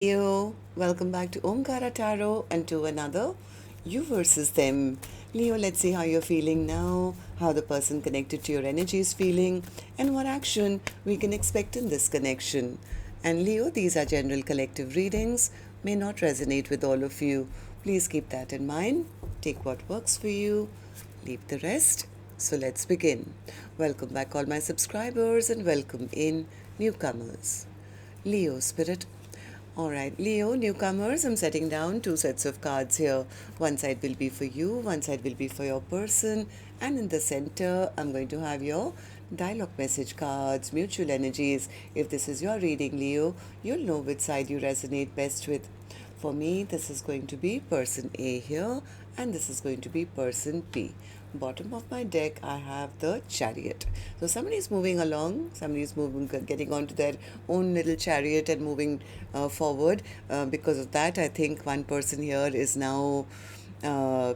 Leo, welcome back to Omkaratarot and to another You versus Them. Leo, let's see how you're feeling now, how the person connected to your energy is feeling, and what action we can expect in this connection. And Leo, these are general collective readings, may not resonate with all of you. Please keep that in mind. Take what works for you, leave the rest. So let's begin. Welcome back, all my subscribers, and welcome in newcomers. Leo Spirit. Alright, Leo, newcomers, I'm setting down two sets of cards here. One side will be for you, one side will be for your person, and in the center, I'm going to have your dialogue message cards, mutual energies. If this is your reading, Leo, you'll know which side you resonate best with. For me, this is going to be person A here, and this is going to be person B. Bottom of my deck, I have the Chariot. So somebody is moving along, somebody is moving, getting onto their own little chariot and moving forward. Because of that, I think one person here is now uh,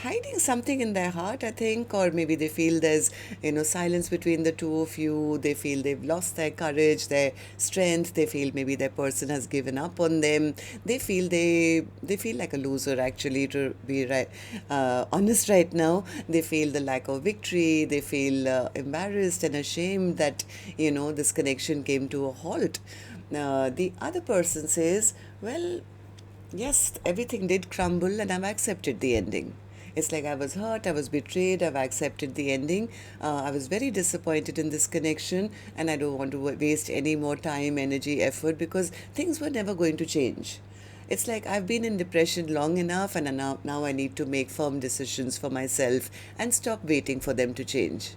hiding something in their heart, I think, or maybe they feel there's silence between the two of you. They feel they've lost their courage, their strength. They feel maybe their person has given up on them. They feel like a loser, actually, to be honest right now. They feel the lack of victory. They feel embarrassed and ashamed that this connection came to a halt. The other person says, well, yes, everything did crumble and I've accepted the ending. It's like I was hurt, I was betrayed, I've accepted the ending. I was very disappointed in this connection and I don't want to waste any more time, energy, effort because things were never going to change. It's like I've been in depression long enough and now I need to make firm decisions for myself and stop waiting for them to change.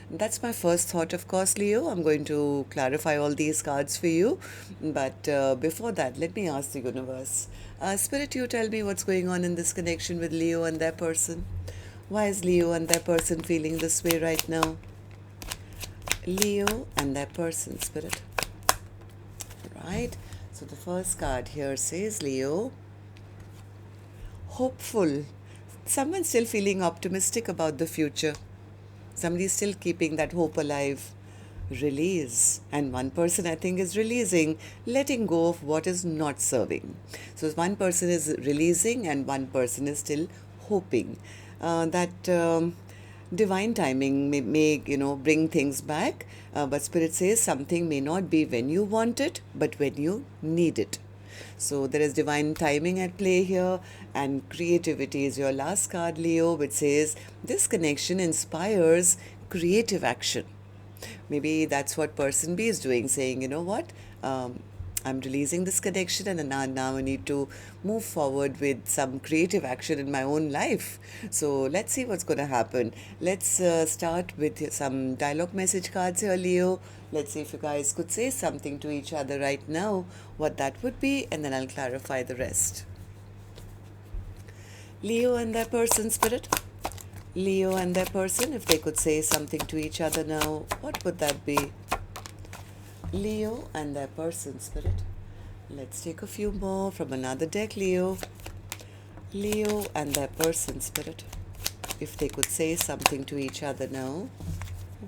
That's my first thought, of course, Leo. I'm going to clarify all these cards for you. But before that, let me ask the universe. Spirit, you tell me what's going on in this connection with Leo and their person. Why is Leo and their person feeling this way right now? Leo and their person, Spirit. Right? So the first card here says Leo, hopeful. Someone's still feeling optimistic about the future. Somebody's still keeping that hope alive. Release. And one person, I think, is releasing, letting go of what is not serving. So one person is releasing and one person is still hoping that divine timing may bring things back. But Spirit says something may not be when you want it, but when you need it. So there is divine timing at play here, and creativity is your last card, Leo, which says this connection inspires creative action. Maybe that's what person B is doing, saying, you know what, I'm releasing this connection and now I need to move forward with some creative action in my own life. So let's see what's going to happen. Let's start with some dialogue message cards here, Leo. Let's see if you guys could say something to each other right now, what that would be, and then I'll clarify the rest. Leo and their person, Spirit. Leo and their person, if they could say something to each other now, what would that be? Leo and their person, Spirit. Let's take a few more from another deck, Leo. Leo and their person, Spirit. If they could say something to each other now,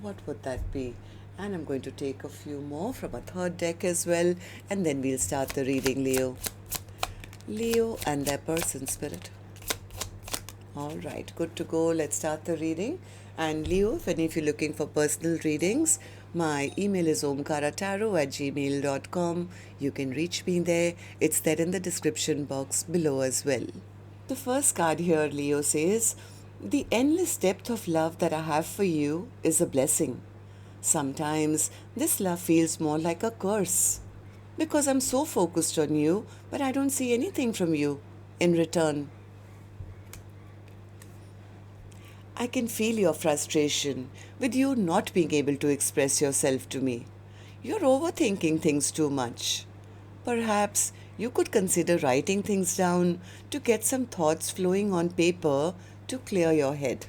what would that be? And I'm going to take a few more from a third deck as well, and then we'll start the reading, Leo. Leo and their person, Spirit. All right, good to go. Let's start the reading. And Leo, if any of you are looking for personal readings, my email is omkaratarot@gmail.com. You can reach me there. It's there in the description box below as well. The first card here, Leo, says, the endless depth of love that I have for you is a blessing. Sometimes this love feels more like a curse because I'm so focused on you, but I don't see anything from you in return. I can feel your frustration with you not being able to express yourself to me. You're overthinking things too much. Perhaps you could consider writing things down to get some thoughts flowing on paper to clear your head.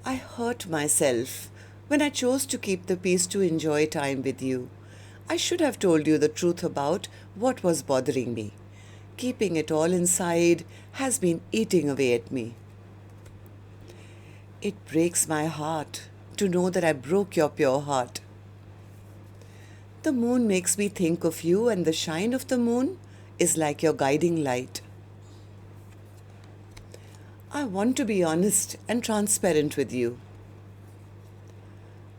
I hurt myself when I chose to keep the peace to enjoy time with you. I should have told you the truth about what was bothering me. Keeping it all inside has been eating away at me. It breaks my heart to know that I broke your pure heart. The moon makes me think of you, and the shine of the moon is like your guiding light. I want to be honest and transparent with you.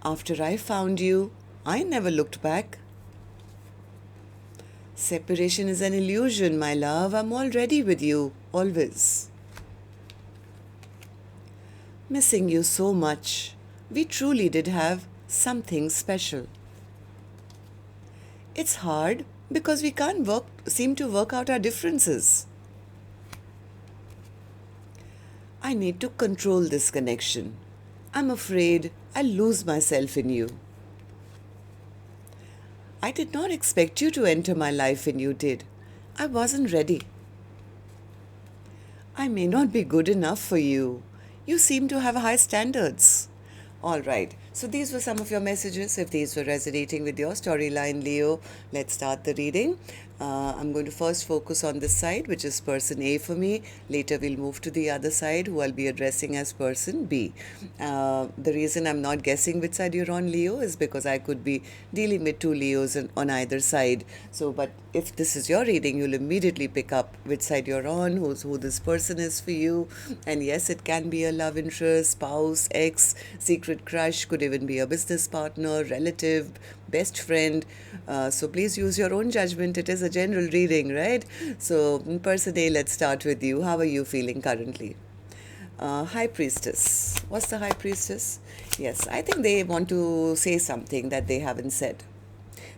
After I found you, I never looked back. Separation is an illusion, my love. I'm already with you, always. Missing you so much. We truly did have something special. It's hard because we can't seem to work out our differences. I need to control this connection. I'm afraid I'll lose myself in you. I did not expect you to enter my life when you did. I wasn't ready. I may not be good enough for you. You seem to have high standards. All right. So these were some of your messages. If these were resonating with your storyline, Leo, let's start the reading. I'm going to first focus on this side, which is person A for me. Later, we'll move to the other side, who I'll be addressing as person B. The reason I'm not guessing which side you're on, Leo, is because I could be dealing with two Leos on either side. So, but if this is your reading, you'll immediately pick up which side you're on, who this person is for you. And yes, it can be a love interest, spouse, ex, secret crush, could even be a business partner, relative, best friend. So please use your own judgment. It is a general reading, right? So person A, let's start with you. How are you feeling currently? High Priestess. What's the High Priestess? Yes, I think they want to say something that they haven't said.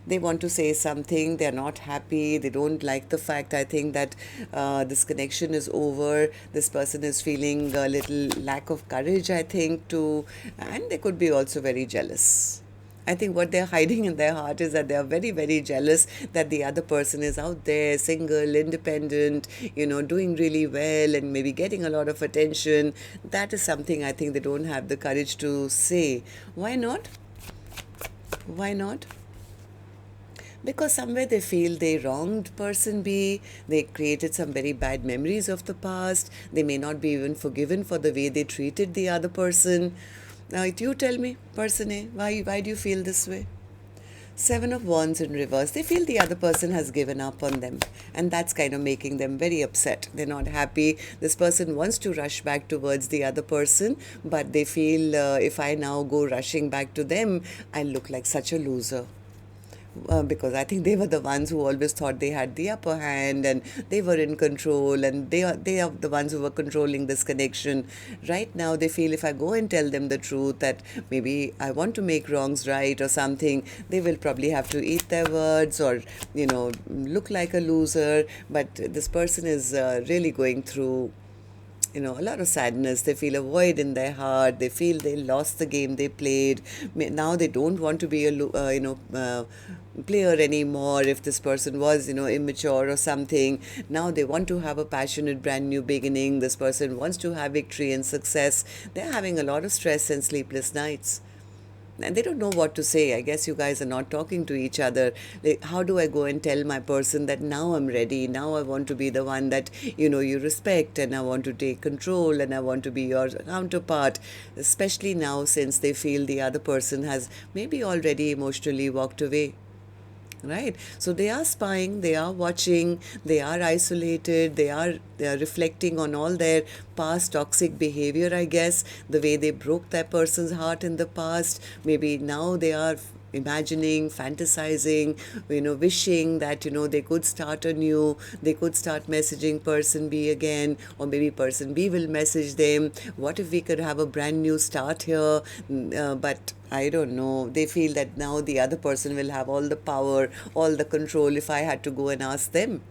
They want to say something, they're not happy, they don't like the fact, I think, that this connection is over. This person is feeling a little lack of courage, I think, and they could be also very jealous. I think what they're hiding in their heart is that they are very, very jealous that the other person is out there, single, independent, doing really well and maybe getting a lot of attention. That is something I think they don't have the courage to say. Why not? Why not? Because somewhere they feel they wronged person B, they created some very bad memories of the past, they may not be even forgiven for the way they treated the other person. Now, you tell me, person A, why do you feel this way? Seven of Wands in reverse. They feel the other person has given up on them, and that's kind of making them very upset. They're not happy. This person wants to rush back towards the other person, but they feel if I now go rushing back to them, I look like such a loser. Because I think they were the ones who always thought they had the upper hand and they were in control, and they are the ones who were controlling this connection. Right now they feel if I go and tell them the truth that maybe I want to make wrongs right or something, they will probably have to eat their words or look like a loser. But this person is really going through a lot of sadness. They feel a void in their heart. They feel they lost the game they played. Now they don't want to be a player anymore. If this person was immature or something, now they want to have a passionate brand new beginning. This person wants to have victory and success. They're having a lot of stress and sleepless nights. And they don't know what to say. I guess you guys are not talking to each other. Like, how do I go and tell my person that now I'm ready? Now I want to be the one that, you respect, and I want to take control, and I want to be your counterpart. Especially now, since they feel the other person has maybe already emotionally walked away. Right? So they are spying, they are watching, they are isolated, they are reflecting on all their past toxic behavior, I guess, the way they broke that person's heart in the past. Maybe now they are imagining, fantasizing, wishing that, they could start anew, they could start messaging person B again, or maybe person B will message them. What if we could have a brand new start here? But I don't know. They feel that now the other person will have all the power, all the control if I had to go and ask them.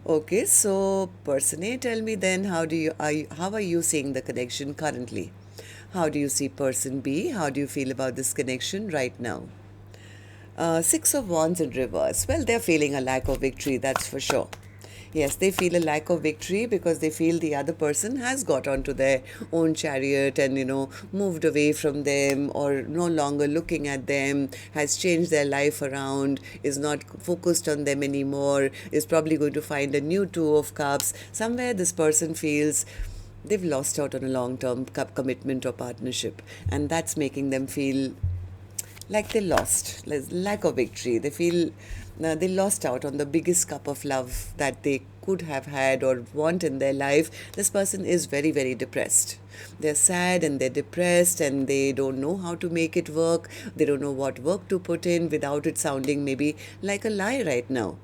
Okay, so person A, tell me then, how are you seeing the connection currently? How do you see person B? How do you feel about this connection right now? Six of Wands in reverse. Well, they're feeling a lack of victory, that's for sure. Yes, they feel a lack of victory because they feel the other person has got onto their own chariot and, moved away from them, or no longer looking at them, has changed their life around, is not focused on them anymore, is probably going to find a new Two of Cups. Somewhere this person feels they've lost out on a long-term commitment or partnership, and that's making them feel like they lost, lack of victory. They feel they lost out on the biggest cup of love that they could have had or want in their life. This person is very, very depressed. They're sad and they're depressed and they don't know how to make it work. They don't know what work to put in without it sounding maybe like a lie right now.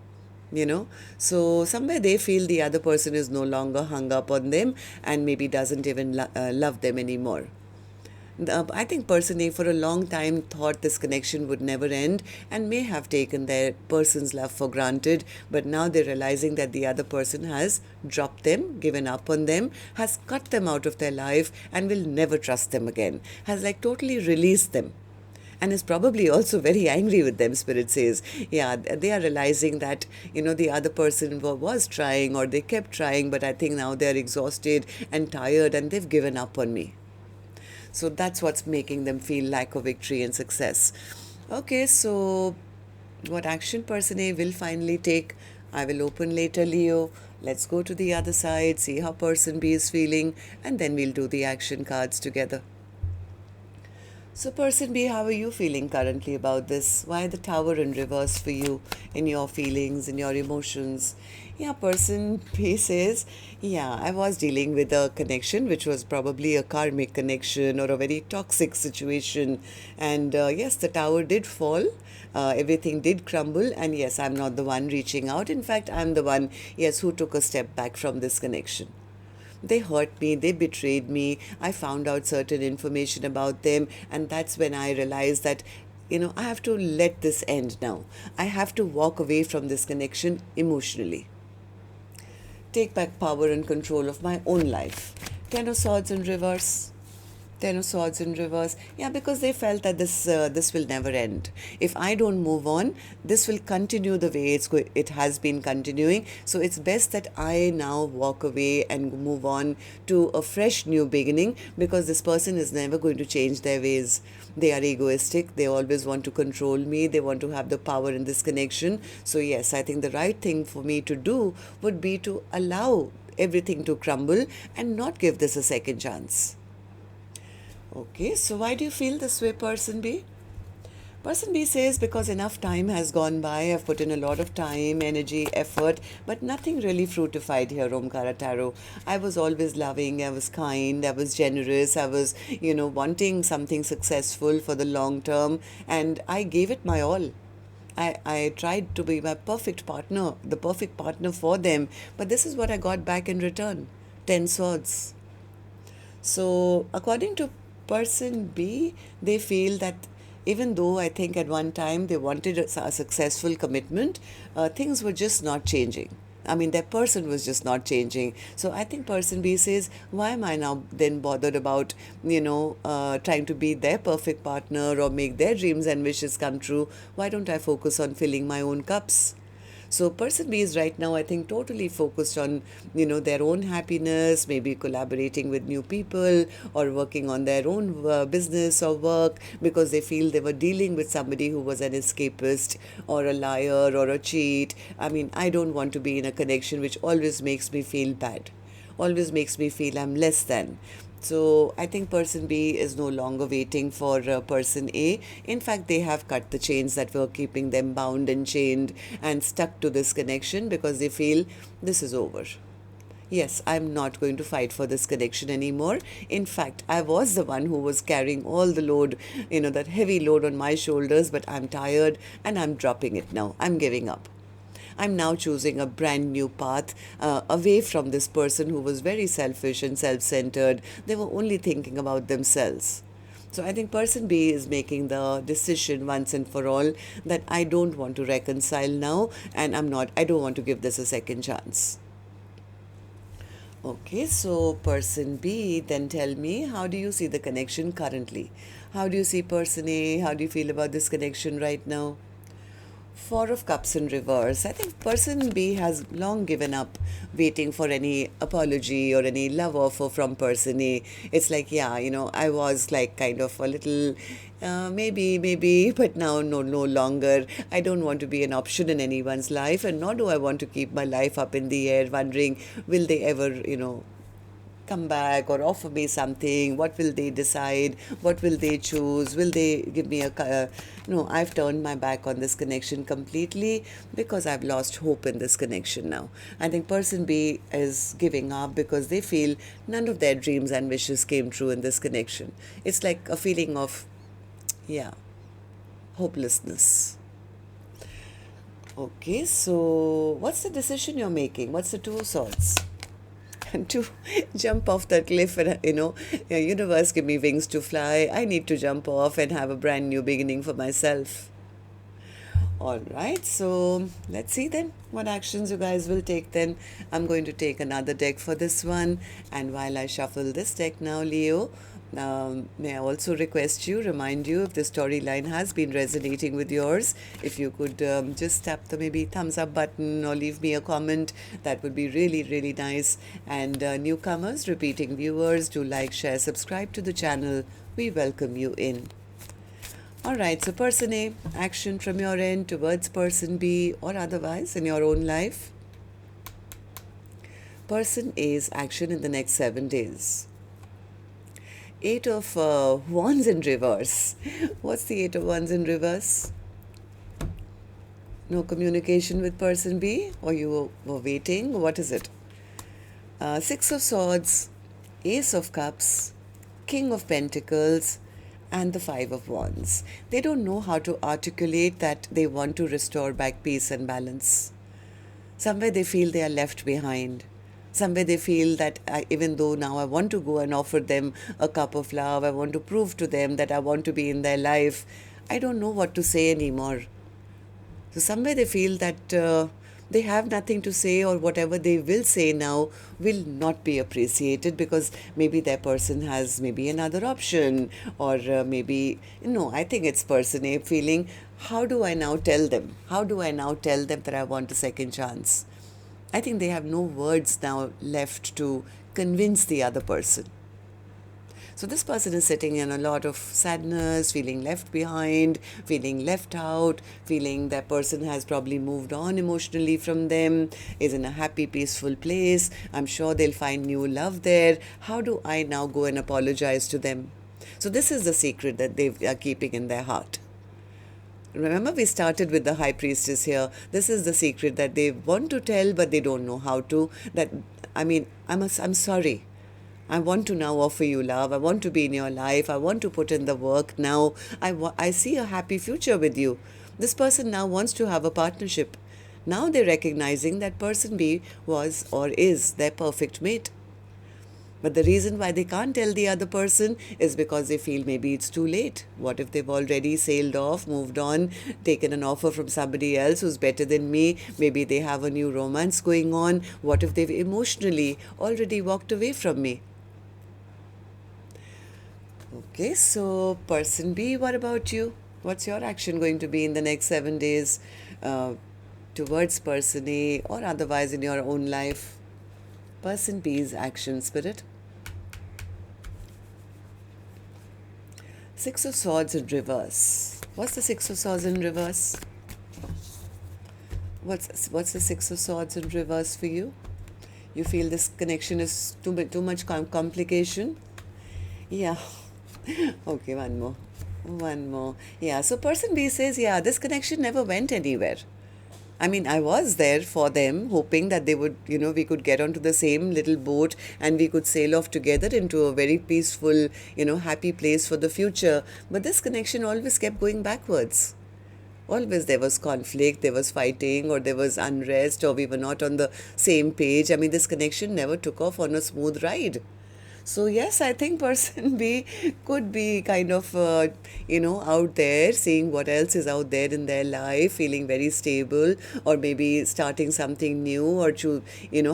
So somewhere they feel the other person is no longer hung up on them and maybe doesn't even love them anymore. I think person A for a long time thought this connection would never end and may have taken their person's love for granted, but now they're realizing that the other person has dropped them, given up on them, has cut them out of their life and will never trust them again, has like totally released them. And is probably also very angry with them, Spirit says. Yeah, they are realizing that, the other person was trying or they kept trying, but I think now they're exhausted and tired and they've given up on me. So that's what's making them feel lack of victory and success. Okay, so what action person A will finally take, I will open later, Leo. Let's go to the other side, see how person B is feeling, and then we'll do the action cards together. So person B, how are you feeling currently about this? Why the tower in reverse for you in your feelings, in your emotions? Yeah, person B says, yeah, I was dealing with a connection which was probably a karmic connection or a very toxic situation. And yes, the tower did fall. Everything did crumble. And yes, I'm not the one reaching out. In fact, I'm the one, yes, who took a step back from this connection. They hurt me, they betrayed me, I found out certain information about them, and that's when I realized that, I have to let this end now. I have to walk away from this connection emotionally. Take back power and control of my own life. Ten of Swords in reverse. Ten of Swords in reverse. Yeah, because they felt that this will never end. If I don't move on, this will continue the way it has been continuing. So it's best that I now walk away and move on to a fresh new beginning, because this person is never going to change their ways. They are egoistic. They always want to control me. They want to have the power in this connection. So yes, I think the right thing for me to do would be to allow everything to crumble and not give this a second chance. Okay, so why do you feel this way, person B? Person B says, because enough time has gone by, I've put in a lot of time, energy, effort, but nothing really fruitified here, Omkaratarot. I was always loving, I was kind, I was generous, I was, wanting something successful for the long term, and I gave it my all. I tried to be my perfect partner, the perfect partner for them, but this is what I got back in return. 10 swords. So, according to person B, they feel that even though I think at one time they wanted a successful commitment, things were just not changing. I mean, their person was just not changing. So I think person B says, why am I now then bothered about, trying to be their perfect partner or make their dreams and wishes come true? Why don't I focus on filling my own cups? So person B is right now, I think, totally focused on, their own happiness, maybe collaborating with new people or working on their own business or work, because they feel they were dealing with somebody who was an escapist or a liar or a cheat. I mean, I don't want to be in a connection which always makes me feel bad, always makes me feel I'm less than. So I think person B is no longer waiting for person A. In fact, they have cut the chains that were keeping them bound and chained and stuck to this connection, because they feel this is over. Yes, I'm not going to fight for this connection anymore. In fact, I was the one who was carrying all the load, that heavy load on my shoulders, but I'm tired and I'm dropping it now. I'm giving up. I'm now choosing a brand new path away from this person who was very selfish and self-centered. They were only thinking about themselves. So I think person B is making the decision once and for all that I don't want to reconcile now, and I don't want to give this a second chance. Okay, so person B, then tell me, how do you see the connection currently? How do you see person A? How do you feel about this connection right now? Four of Cups in reverse. I think person B has long given up waiting for any apology or any love offer from person A. It's like, yeah, I was like kind of a little, maybe, but now no longer. I don't want to be an option in anyone's life, and nor do I want to keep my life up in the air wondering, will they ever, come back or offer me something? What will they decide? What will they choose? Will they give me no, I've turned my back on this connection completely because I've lost hope in this connection now. I think person B is giving up because they feel none of their dreams and wishes came true in this connection. It's like a feeling of, yeah, hopelessness. Okay, so what's the decision you're making? What's the Two of Swords? To jump off that cliff and, universe, give me wings to fly. I need to jump off and have a brand new beginning for myself. All right, so let's see then what actions you guys will take then. I'm going to take another deck for this one. And while I shuffle this deck now, Leo, may I also remind you, if the storyline has been resonating with yours, if you could just tap the maybe thumbs up button or leave me a comment, that would be really, really nice. And newcomers, repeating viewers, do like, share, subscribe to the channel. We welcome you in. All right, so person A, action from your end towards person B or otherwise in your own life. Person A's action in the next 7 days. Eight of Wands in reverse. What's the Eight of Wands in reverse? No communication with person B, or you were waiting? What is it? Six of Swords, Ace of Cups, King of Pentacles, and the Five of Wands. They don't know how to articulate that they want to restore back peace and balance. Somewhere they feel they are left behind. Somewhere they feel that even though now I want to go and offer them a cup of love, I want to prove to them that I want to be in their life, I don't know what to say anymore. So somewhere they feel that they have nothing to say, or whatever they will say now will not be appreciated because maybe their person has maybe another option, or maybe, I think it's person A feeling, how do I now tell them? How do I now tell them that I want a second chance? I think they have no words now left to convince the other person. So this person is sitting in a lot of sadness, feeling left behind, feeling left out, feeling that person has probably moved on emotionally from them, is in a happy, peaceful place. I'm sure they'll find new love there. How do I now go and apologize to them? So this is the secret that they are keeping in their heart. Remember, we started with the High Priestess here. This is the secret that they want to tell, but they don't know how to. I'm sorry. I want to now offer you love. I want to be in your life. I want to put in the work now. I see a happy future with you. This person now wants to have a partnership. Now they're recognizing that person B was or is their perfect mate. But the reason why they can't tell the other person is because they feel maybe it's too late. What if they've already sailed off, moved on, taken an offer from somebody else who's better than me? Maybe they have a new romance going on. What if they've emotionally already walked away from me? Okay, so person B, what about you? What's your action going to be in the next 7 days towards person A or otherwise in your own life? Person B's action, spirit. Six of Swords in reverse. What's the Six of Swords in reverse? What's the Six of Swords in reverse for you? You feel this connection is too much complication? Yeah. Okay, one more. Yeah, so person B says, yeah, this connection never went anywhere. I mean, I was there for them, hoping that they would, we could get onto the same little boat and we could sail off together into a very peaceful, happy place for the future. But this connection always kept going backwards. Always there was conflict, there was fighting, or there was unrest, or we were not on the same page. I mean, this connection never took off on a smooth ride. So yes, I think person B could be kind of, out there, seeing what else is out there in their life, feeling very stable, or maybe starting something new, or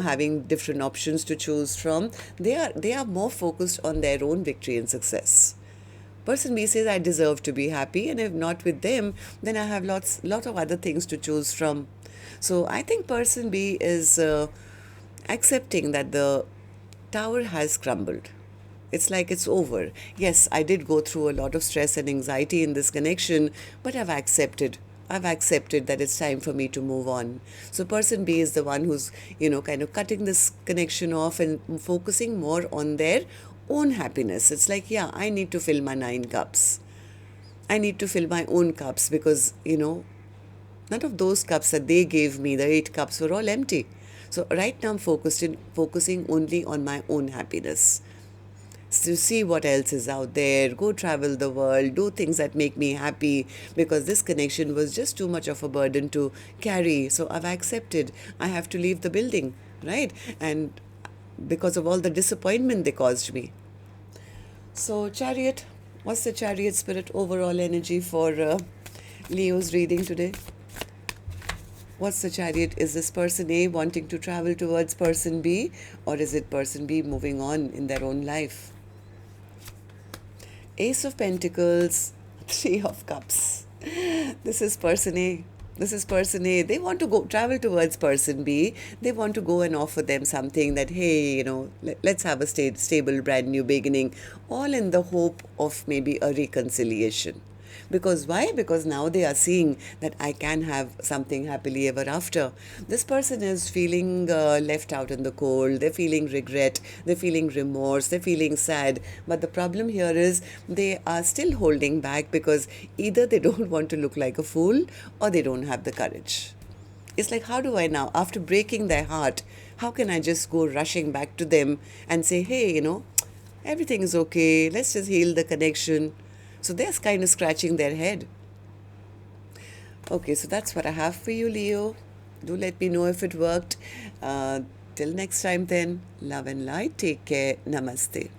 having different options to choose from. They are more focused on their own victory and success. Person B says, I deserve to be happy, and if not with them, then I have lot of other things to choose from. So I think person B is accepting that the tower has crumbled. It's like it's over. Yes, I did go through a lot of stress and anxiety in this connection, but I've accepted I've accepted that it's time for me to move on. So person B is the one who's, kind of cutting this connection off and focusing more on their own happiness. It's like, yeah, I need to fill my 9 cups. I need to fill my own cups because, none of those cups that they gave me, the 8 cups, were all empty. So right now I'm focusing only on my own happiness. To see what else is out there, go travel the world, do things that make me happy, because this connection was just too much of a burden to carry. So I've accepted I have to leave the building, right? And because of all the disappointment they caused me. So Chariot, what's the Chariot spirit overall energy for Leo's reading today? What's the Chariot? Is this person A wanting to travel towards person B, or is it person B moving on in their own life? Ace of Pentacles, 3 of Cups. This is person A. This is person A. They want to go travel towards person B. They want to go and offer them something that, hey, let's have a stable, brand new beginning, all in the hope of maybe a reconciliation. Because why? Because now they are seeing that I can have something happily ever after. This person is feeling left out in the cold. They're feeling regret. They're feeling remorse. They're feeling sad. But the problem here is they are still holding back because either they don't want to look like a fool or they don't have the courage. It's like, how do I now, after breaking their heart, how can I just go rushing back to them and say, hey, everything is okay. Let's just heal the connection. So they're kind of scratching their head. Okay, so that's what I have for you, Leo. Do let me know if it worked. Till next time then, love and light. Take care. Namaste.